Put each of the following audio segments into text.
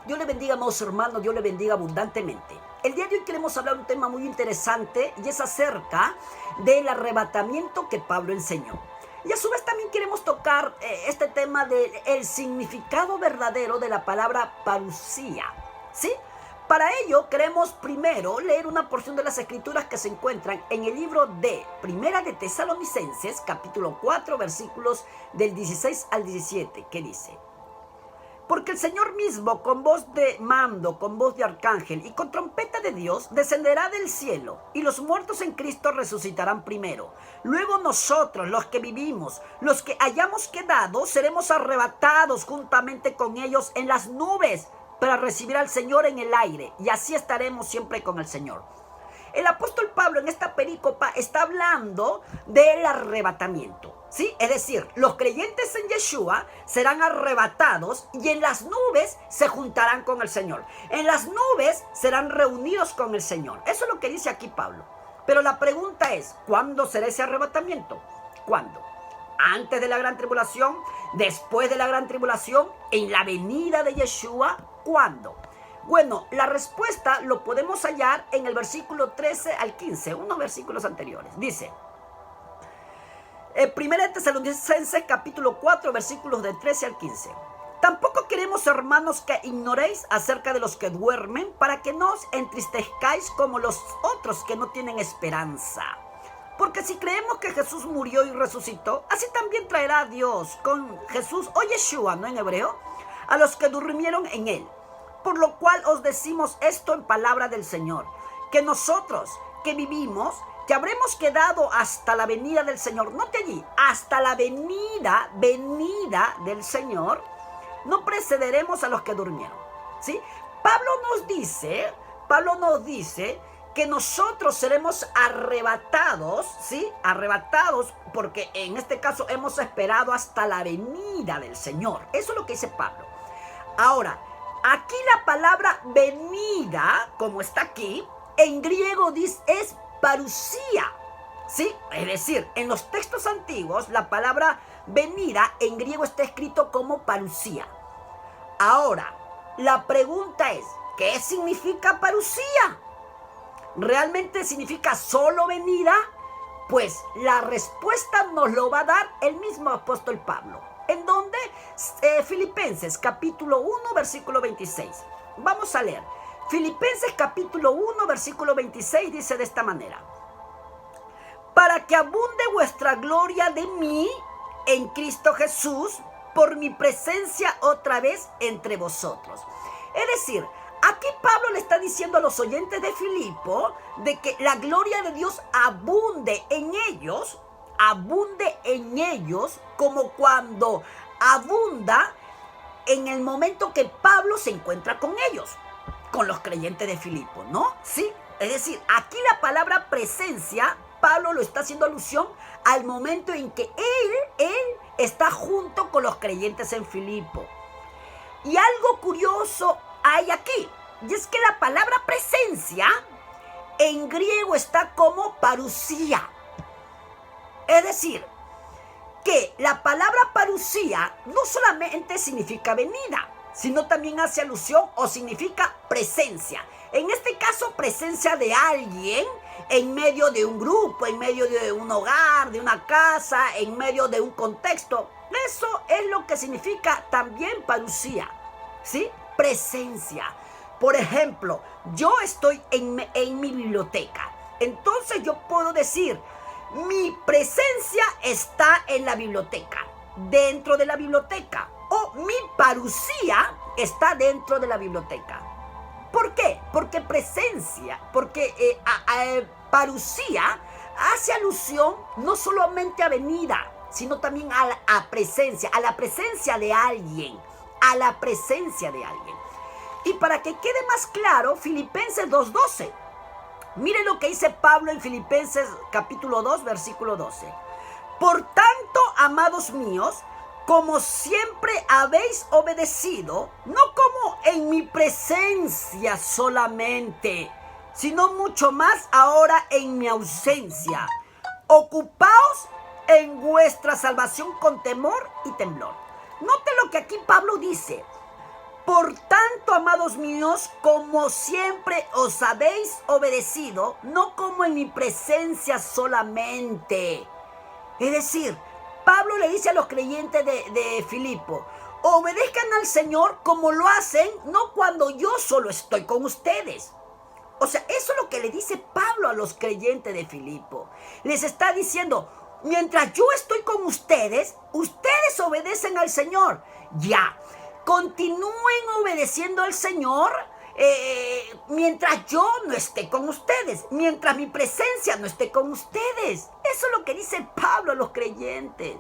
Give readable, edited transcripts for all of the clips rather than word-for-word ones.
Dios le bendiga, amados hermanos, Dios le bendiga abundantemente. El día de hoy queremos hablar de un tema muy interesante y es acerca del arrebatamiento que Pablo enseñó. Y a su vez también queremos tocar este tema del significado verdadero de la palabra parusía, ¿sí? Para ello queremos primero leer una porción de las escrituras que se encuentran en el libro de Primera de Tesalonicenses, capítulo 4, versículos del 16 al 17, que dice: porque el Señor mismo, con voz de mando, con voz de arcángel y con trompeta de Dios, descenderá del cielo, y los muertos en Cristo resucitarán primero. Luego nosotros, los que vivimos, los que hayamos quedado, seremos arrebatados juntamente con ellos en las nubes para recibir al Señor en el aire, y así estaremos siempre con el Señor. El apóstol Pablo en esta perícopa está hablando del arrebatamiento, ¿sí? Es decir, los creyentes en Yeshua serán arrebatados y en las nubes se juntarán con el Señor. En las nubes serán reunidos con el Señor. Eso es lo que dice aquí Pablo. Pero la pregunta es, ¿cuándo será ese arrebatamiento? ¿Cuándo? ¿Antes de la gran tribulación? ¿Después de la gran tribulación? ¿En la venida de Yeshua? ¿Cuándo? Bueno, la respuesta lo podemos hallar en el versículo 13 al 15, unos versículos anteriores. Dice, Primera de Tesalonicenses capítulo 4, versículos del 13 al 15. Tampoco queremos, hermanos, que ignoréis acerca de los que duermen, para que no os entristezcáis como los otros que no tienen esperanza. Porque si creemos que Jesús murió y resucitó, así también traerá a Dios con Jesús, o Yeshua, ¿no?, en hebreo, a los que durmieron en él. Por lo cual os decimos esto en palabra del Señor, que nosotros que vivimos, que habremos quedado hasta la venida del Señor, note allí, hasta la venida del Señor, no precederemos a los que durmieron, ¿sí? Pablo nos dice que nosotros seremos arrebatados, ¿sí? Arrebatados, porque en este caso hemos esperado hasta la venida del Señor. Eso es lo que dice Pablo. Ahora, aquí la palabra venida, como está aquí, en griego es parusía, ¿sí? Es decir, en los textos antiguos, la palabra venida en griego está escrito como parusía. Ahora, la pregunta es, ¿qué significa parusía? ¿Realmente significa solo venida? Pues la respuesta nos lo va a dar el mismo apóstol Pablo. ¿En dónde? Filipenses capítulo 1, versículo 26. Vamos a leer. Filipenses capítulo 1, versículo 26 dice de esta manera: para que abunde vuestra gloria de mí en Cristo Jesús, por mi presencia otra vez entre vosotros. Es decir, aquí Pablo le está diciendo a los oyentes de Filipo de que la gloria de Dios abunde en ellos como cuando abunda en el momento que Pablo se encuentra con ellos, con los creyentes de Filipo, ¿no? Sí, es decir, aquí la palabra presencia, Pablo lo está haciendo alusión al momento en que él está junto con los creyentes en Filipo. Y algo curioso hay aquí, y es que la palabra presencia en griego está como parusía. Es decir, que la palabra parusía no solamente significa venida, sino también hace alusión o significa presencia. En este caso, presencia de alguien en medio de un grupo, en medio de un hogar, de una casa, en medio de un contexto. Eso es lo que significa también parusía, ¿sí? Presencia. Por ejemplo, yo estoy en mi biblioteca. Entonces yo puedo decir, mi presencia está en la biblioteca, dentro de la biblioteca, o mi parusía está dentro de la biblioteca. ¿Por qué? Porque parusía hace alusión no solamente a venida, sino también a la presencia de alguien, Y para que quede más claro, Filipenses 2:12. Mire lo que dice Pablo en Filipenses capítulo 2, versículo 12. Por tanto, amados míos, como siempre habéis obedecido, no como en mi presencia solamente, sino mucho más ahora en mi ausencia. Ocupaos en vuestra salvación con temor y temblor. Note lo que aquí Pablo dice. Por tanto, tanto, amados míos, como siempre os habéis obedecido, no como en mi presencia solamente. Es decir, Pablo le dice a los creyentes de Filipo, obedezcan al Señor como lo hacen, no cuando yo solo estoy con ustedes. O sea, eso es lo que le dice Pablo a los creyentes de Filipo. Les está diciendo, mientras yo estoy con ustedes, ustedes obedecen al Señor. Ya, continúen obedeciendo al Señor mientras yo no esté con ustedes, mientras mi presencia no esté con ustedes. Eso es lo que dice Pablo a los creyentes.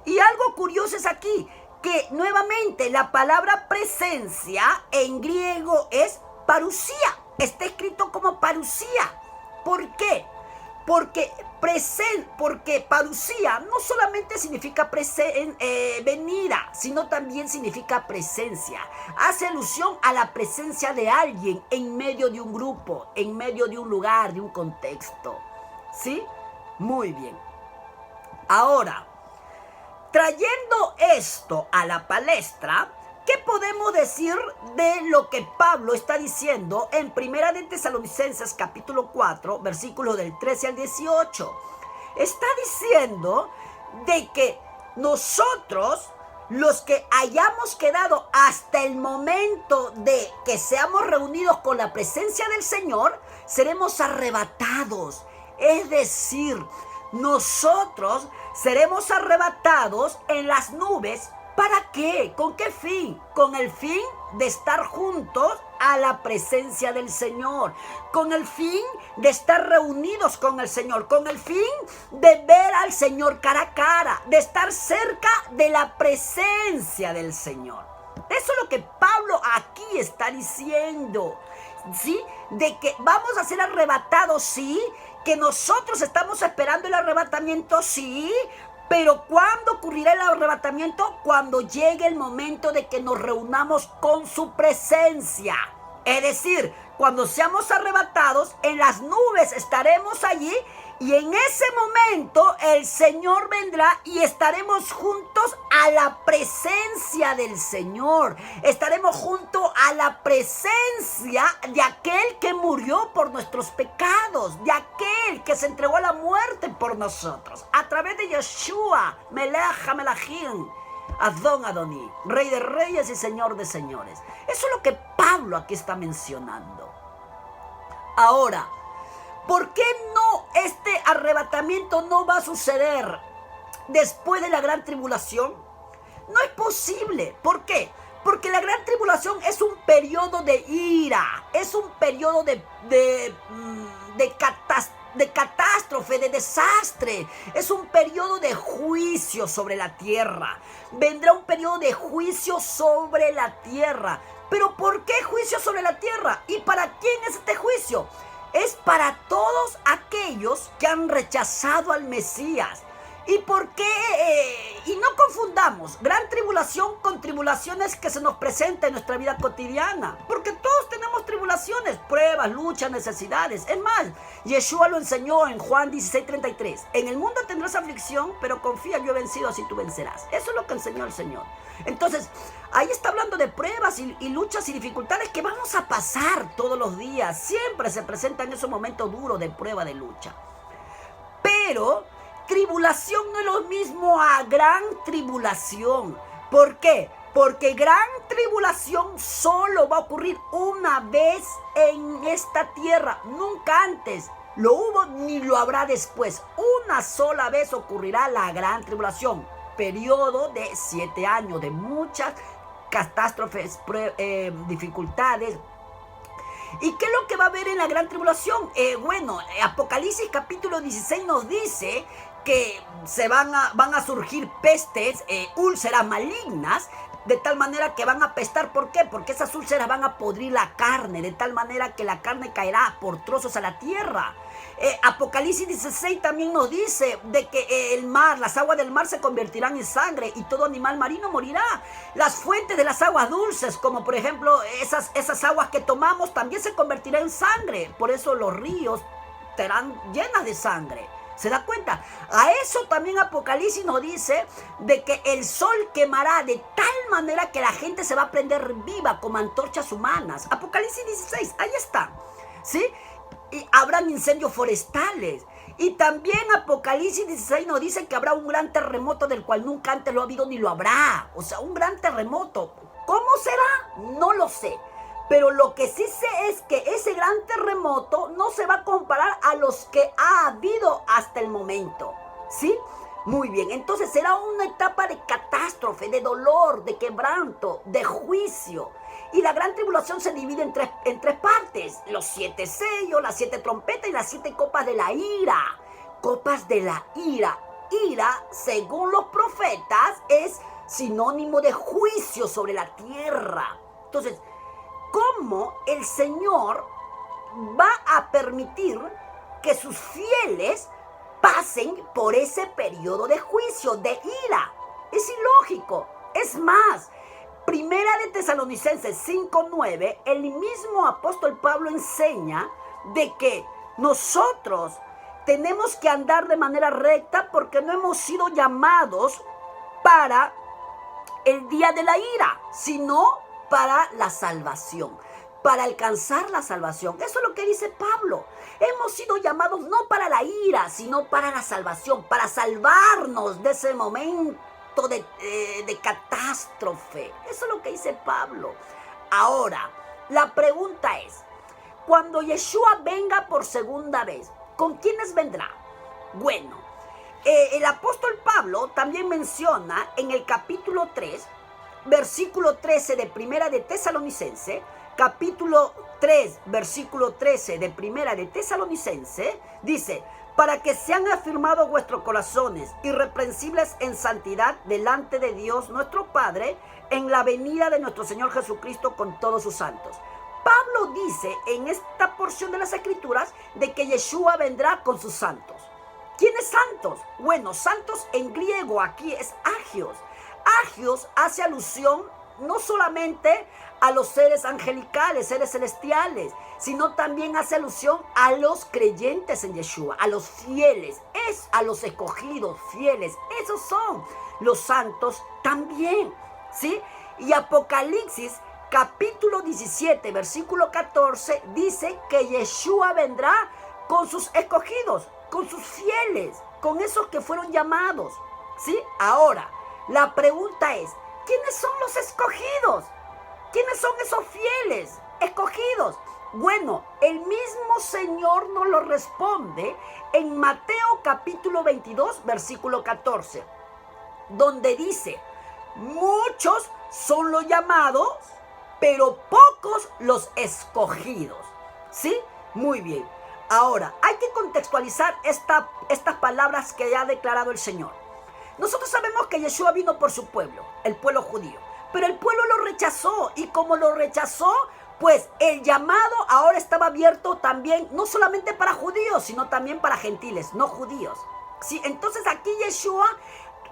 Y algo curioso es aquí, que nuevamente la palabra presencia en griego es parusía. Está escrito como parusía. ¿Por qué? Porque parusía no solamente significa venida, sino también significa presencia. Hace alusión a la presencia de alguien en medio de un grupo, en medio de un lugar, de un contexto. ¿Sí? Muy bien. Ahora, trayendo esto a la palestra, ¿qué podemos decir de lo que Pablo está diciendo en Primera de Tesalonicenses capítulo 4, versículos del 13 al 18? Está diciendo de que nosotros, los que hayamos quedado hasta el momento de que seamos reunidos con la presencia del Señor, seremos arrebatados. Es decir, nosotros seremos arrebatados en las nubes. ¿Para qué? ¿Con qué fin? Con el fin de estar juntos a la presencia del Señor, con el fin de estar reunidos con el Señor, con el fin de ver al Señor cara a cara, de estar cerca de la presencia del Señor. Eso es lo que Pablo aquí está diciendo, ¿sí? De que vamos a ser arrebatados, sí, que nosotros estamos esperando el arrebatamiento, sí. Pero ¿cuándo ocurrirá el arrebatamiento? Cuando llegue el momento de que nos reunamos con su presencia. Es decir, cuando seamos arrebatados, en las nubes estaremos allí y en ese momento el Señor vendrá y estaremos juntos a la presencia del Señor. Estaremos junto a la presencia de aquel que murió por nuestros pecados, de aquel que se entregó a la muerte por nosotros, a través de Yeshua, Melech HaMelachim, Adón Adoní, Rey de Reyes y Señor de Señores. Eso es lo que Pablo aquí está mencionando. Ahora, ¿por qué no este arrebatamiento no va a suceder después de la gran tribulación? No es posible. ¿Por qué? Porque la gran tribulación es un periodo de ira, es un periodo de catástrofe, de desastre. Es un periodo de juicio sobre la tierra. Vendrá un periodo de juicio sobre la tierra. ¿Pero por qué juicio sobre la tierra? ¿Y para quién es este juicio? Es para todos aquellos que han rechazado al Mesías. ¿Y por qué? Y no confundamos gran tribulación con tribulaciones que se nos presentan en nuestra vida cotidiana. Porque todos tenemos tribulaciones, pruebas, luchas, necesidades. Es más, Yeshua lo enseñó en Juan 16:33. En el mundo tendrás aflicción, pero confía, yo he vencido, así tú vencerás. Eso es lo que enseñó el Señor. Entonces, ahí está hablando de pruebas y luchas y dificultades que vamos a pasar todos los días. Siempre se presentan esos momentos duros de prueba, de lucha. Pero tribulación no es lo mismo a gran tribulación. ¿Por qué? Porque gran tribulación solo va a ocurrir una vez en esta tierra, nunca antes lo hubo ni lo habrá después. Una sola vez ocurrirá la gran tribulación, periodo de 7 años de muchas catástrofes, dificultades. ¿Y qué es lo que va a haber en la gran tribulación? Apocalipsis capítulo 16 nos dice que van a surgir pestes, úlceras malignas, de tal manera que van a apestar. ¿Por qué? Porque esas úlceras van a podrir la carne, de tal manera que la carne caerá por trozos a la tierra. Apocalipsis 16 también nos dice de que el mar, las aguas del mar se convertirán en sangre y todo animal marino morirá. Las fuentes de las aguas dulces, como por ejemplo esas aguas que tomamos, también se convertirán en sangre. Por eso los ríos estarán llenas de sangre. ¿Se da cuenta? A eso también Apocalipsis nos dice de que el sol quemará de tal manera que la gente se va a prender viva como antorchas humanas. Apocalipsis 16, ahí está. ¿Sí? Y habrán incendios forestales. Y también Apocalipsis 16 nos dice que habrá un gran terremoto del cual nunca antes lo ha habido ni lo habrá. O sea, un gran terremoto. ¿Cómo será? No lo sé. Pero lo que sí sé es que ese gran terremoto no se va a comparar a los que ha habido hasta el momento. ¿Sí? Muy bien. Entonces será una etapa de catástrofe, de dolor, de quebranto, de juicio. Y la gran tribulación se divide en tres partes. Los 7 sellos, las 7 trompetas y las 7 copas de la ira. Copas de la ira. Ira, según los profetas, es sinónimo de juicio sobre la tierra. Entonces, ¿cómo el Señor va a permitir que sus fieles pasen por ese periodo de juicio, de ira? Es ilógico. Es más, Primera de Tesalonicenses 5:9, el mismo apóstol Pablo enseña de que nosotros tenemos que andar de manera recta porque no hemos sido llamados para el día de la ira, sino para la salvación, para alcanzar la salvación. Eso es lo que dice Pablo. Hemos sido llamados no para la ira, sino para la salvación, para salvarnos de ese momento de catástrofe. Eso es lo que dice Pablo. Ahora, la pregunta es, cuando Yeshua venga por segunda vez, ¿con quiénes vendrá? Bueno, el apóstol Pablo también menciona en el capítulo 3, versículo 13 de Primera de Tesalonicense, capítulo 3, versículo 13 de Primera de Tesalonicense, dice: para que sean afirmados vuestros corazones irreprensibles en santidad delante de Dios nuestro Padre en la venida de nuestro Señor Jesucristo con todos sus santos. Pablo dice en esta porción de las Escrituras de que Yeshua vendrá con sus santos. ¿Quiénes santos? Bueno, santos en griego aquí es agios. Agios hace alusión no solamente a los seres angelicales, seres celestiales, sino también hace alusión a los creyentes en Yeshua, a los fieles, a los escogidos, fieles. Esos son los santos también, ¿sí? Y Apocalipsis capítulo 17, versículo 14, dice que Yeshua vendrá con sus escogidos, con sus fieles, con esos que fueron llamados, ¿sí? Ahora, la pregunta es, ¿quiénes son los escogidos? ¿Quiénes son esos fieles escogidos? Bueno, el mismo Señor nos lo responde en Mateo capítulo 22, versículo 14, donde dice: muchos son los llamados, pero pocos los escogidos. ¿Sí? Muy bien. Ahora, hay que contextualizar estas palabras que ha declarado el Señor. Nosotros sabemos que Yeshua vino por su pueblo, el pueblo judío, pero el pueblo lo rechazó, y como lo rechazó, pues el llamado ahora estaba abierto también, no solamente para judíos, sino también para gentiles, no judíos. ¿Sí? Entonces aquí Yeshua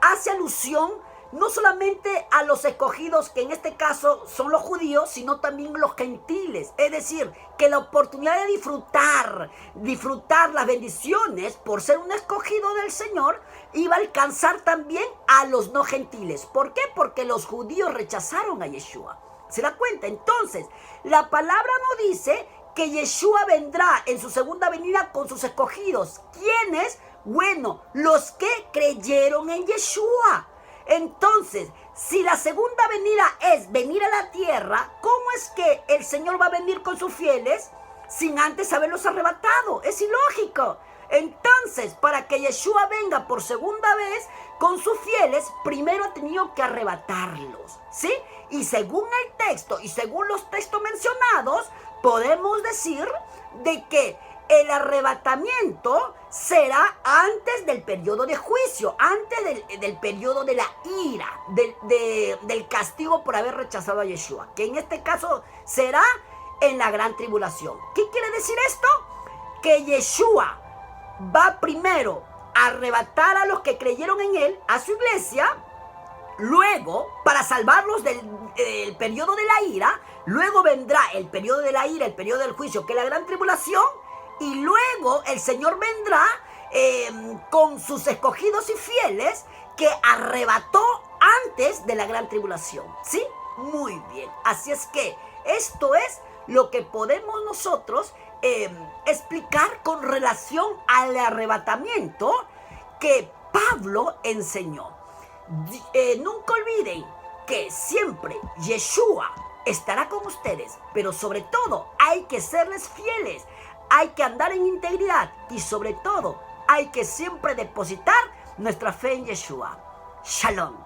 hace alusión no solamente a los escogidos, que en este caso son los judíos, sino también los gentiles. Es decir, que la oportunidad de disfrutar las bendiciones por ser un escogido del Señor, iba a alcanzar también a los no gentiles. ¿Por qué? Porque los judíos rechazaron a Yeshua. ¿Se da cuenta? Entonces, la palabra no dice que Yeshua vendrá en su segunda venida con sus escogidos. ¿Quiénes? Bueno, los que creyeron en Yeshua. Entonces, si la segunda venida es venir a la tierra, ¿cómo es que el Señor va a venir con sus fieles sin antes haberlos arrebatado? Es ilógico. Entonces, para que Yeshua venga por segunda vez con sus fieles, primero ha tenido que arrebatarlos, ¿sí? Y según el texto y según los textos mencionados, podemos decir de que el arrebatamiento será antes del periodo de juicio, antes del periodo de la ira, del castigo por haber rechazado a Yeshua, que en este caso será en la gran tribulación. ¿Qué quiere decir esto? Que Yeshua va primero a arrebatar a los que creyeron en él, a su iglesia, luego, para salvarlos del periodo de la ira, luego vendrá el periodo de la ira, el periodo del juicio, que es la gran tribulación, y luego el Señor vendrá con sus escogidos y fieles que arrebató antes de la gran tribulación. ¿Sí? Muy bien. Así es que esto es lo que podemos nosotros explicar con relación al arrebatamiento que Pablo enseñó. Nunca olviden que siempre Yeshua estará con ustedes, pero sobre todo hay que serles fieles, hay que andar en integridad y sobre todo hay que siempre depositar nuestra fe en Yeshua. Shalom.